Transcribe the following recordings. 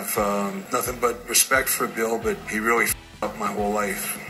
have nothing but respect for Bill, but he really f***ed up my whole life.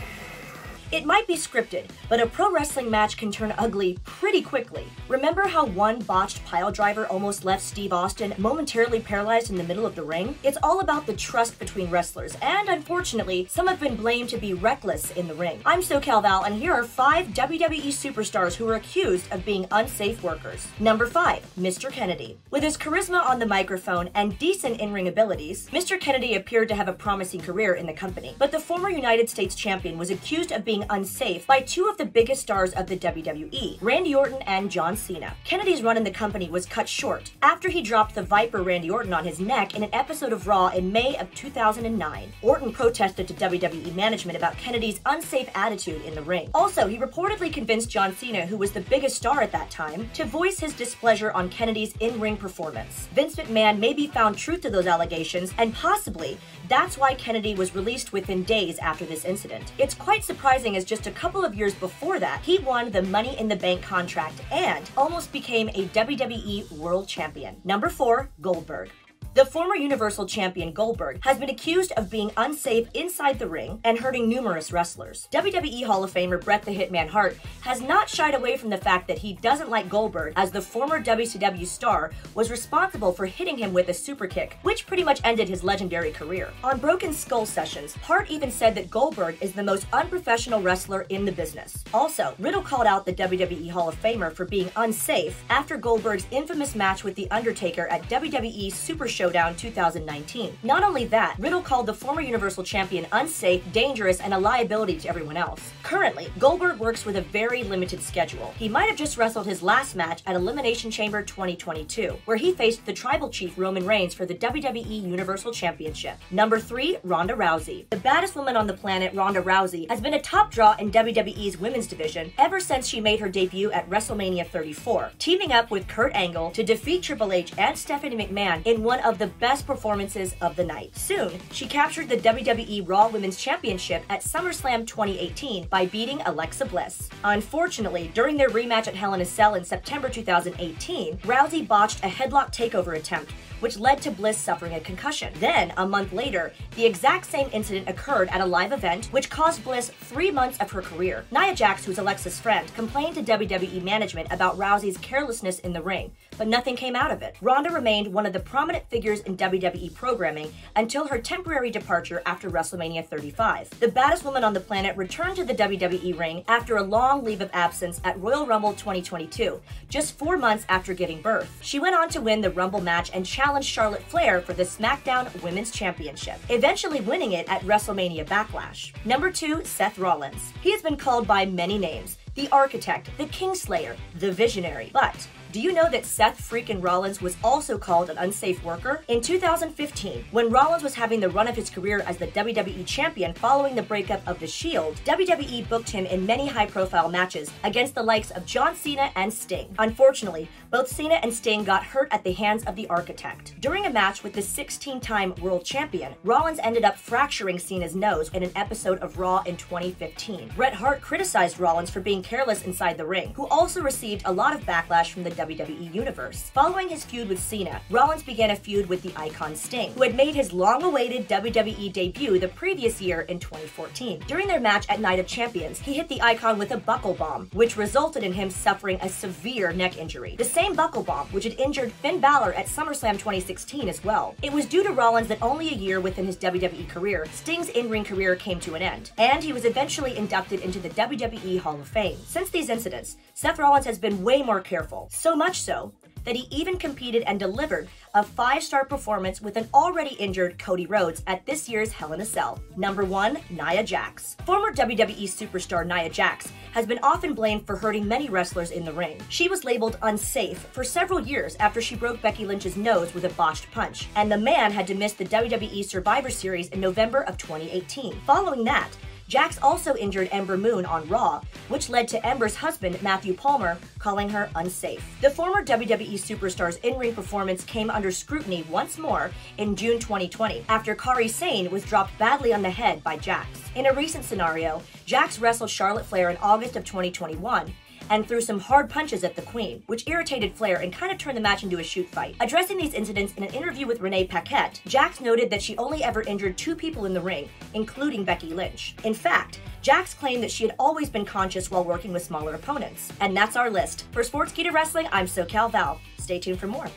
It might be scripted, but a pro wrestling match can turn ugly pretty quickly. Remember how one botched pile driver almost left Steve Austin momentarily paralyzed in the middle of the ring? It's all about the trust between wrestlers, and unfortunately, some have been blamed to be reckless in the ring. I'm SoCal Val, and here are 5 WWE superstars who are accused of being unsafe workers. Number 5, Mr. Kennedy. With his charisma on the microphone and decent in-ring abilities, Mr. Kennedy appeared to have a promising career in the company. But the former United States champion was accused of being unsafe by 2 of the biggest stars of the WWE, Randy Orton and John Cena. Kennedy's run in the company was cut short after he dropped the Viper Randy Orton on his neck in an episode of Raw in May of 2009. Orton protested to WWE management about Kennedy's unsafe attitude in the ring. Also, he reportedly convinced John Cena, who was the biggest star at that time, to voice his displeasure on Kennedy's in-ring performance. Vince McMahon maybe found truth to those allegations, and possibly that's why Kennedy was released within days after this incident. It's quite surprising, as just a couple of years before that, he won the Money in the Bank contract and almost became a WWE World Champion. Number 4, Goldberg. The former Universal Champion Goldberg has been accused of being unsafe inside the ring and hurting numerous wrestlers. WWE Hall of Famer Bret the Hitman Hart has not shied away from the fact that he doesn't like Goldberg, as the former WCW star was responsible for hitting him with a super kick, which pretty much ended his legendary career. On Broken Skull Sessions, Hart even said that Goldberg is the most unprofessional wrestler in the business. Also, Riddle called out the WWE Hall of Famer for being unsafe after Goldberg's infamous match with The Undertaker at WWE Super Showdown 2019. Not only that, Riddle called the former Universal Champion unsafe, dangerous, and a liability to everyone else. Currently, Goldberg works with a very limited schedule. He might have just wrestled his last match at Elimination Chamber 2022, where he faced the Tribal Chief Roman Reigns for the WWE Universal Championship. Number 3, Ronda Rousey. The baddest woman on the planet, Ronda Rousey, has been a top draw in WWE's women's division ever since she made her debut at WrestleMania 34, teaming up with Kurt Angle to defeat Triple H and Stephanie McMahon in one of the best performances of the night. Soon, she captured the WWE Raw Women's Championship at SummerSlam 2018 by beating Alexa Bliss. Unfortunately, during their rematch at Hell in a Cell in September 2018, Rousey botched a headlock takeover attempt, which led to Bliss suffering a concussion. Then, a month later, the exact same incident occurred at a live event, which cost Bliss 3 months of her career. Nia Jax, who's Alexa's friend, complained to WWE management about Rousey's carelessness in the ring, but nothing came out of it. Ronda remained one of the prominent figures in WWE programming until her temporary departure after WrestleMania 35. The baddest woman on the planet returned to the WWE ring after a long leave of absence at Royal Rumble 2022, just 4 months after giving birth. She went on to win the Rumble match and challenged Charlotte Flair for the SmackDown Women's Championship, eventually winning it at WrestleMania Backlash. Number 2, Seth Rollins. He has been called by many names: the Architect, the Kingslayer, the Visionary, but do you know that Seth freaking Rollins was also called an unsafe worker? In 2015, when Rollins was having the run of his career as the WWE champion following the breakup of The Shield, WWE booked him in many high-profile matches against the likes of John Cena and Sting. Unfortunately, both Cena and Sting got hurt at the hands of the Architect. During a match with the 16-time world champion, Rollins ended up fracturing Cena's nose in an episode of Raw in 2015. Bret Hart criticized Rollins for being careless inside the ring, who also received a lot of backlash from the WWE Universe. Following his feud with Cena, Rollins began a feud with the Icon Sting, who had made his long-awaited WWE debut the previous year in 2014. During their match at Night of Champions, he hit the Icon with a buckle bomb, which resulted in him suffering a severe neck injury. The same buckle bomb, which had injured Finn Balor at SummerSlam 2016 as well. It was due to Rollins that only a year within his WWE career, Sting's in-ring career came to an end, and he was eventually inducted into the WWE Hall of Fame. Since these incidents, Seth Rollins has been way more careful, so much so that he even competed and delivered a 5-star performance with an already injured Cody Rhodes at this year's Hell in a Cell. Number 1, Nia Jax. Former WWE superstar Nia Jax has been often blamed for hurting many wrestlers in the ring. She was labeled unsafe for several years after she broke Becky Lynch's nose with a botched punch, and the man had to miss the WWE Survivor Series in November of 2018. Following that, Jax also injured Ember Moon on Raw, which led to Ember's husband, Matthew Palmer, calling her unsafe. The former WWE Superstars in-ring performance came under scrutiny once more in June 2020, after Kairi Sane was dropped badly on the head by Jax. In a recent scenario, Jax wrestled Charlotte Flair in August of 2021, and threw some hard punches at the Queen, which irritated Flair and kind of turned the match into a shoot fight. Addressing these incidents in an interview with Renee Paquette, Jax noted that she only ever injured 2 people in the ring, including Becky Lynch. In fact, Jax claimed that she had always been conscious while working with smaller opponents. And that's our list. For Sportskeeda Wrestling, I'm SoCal Val. Stay tuned for more.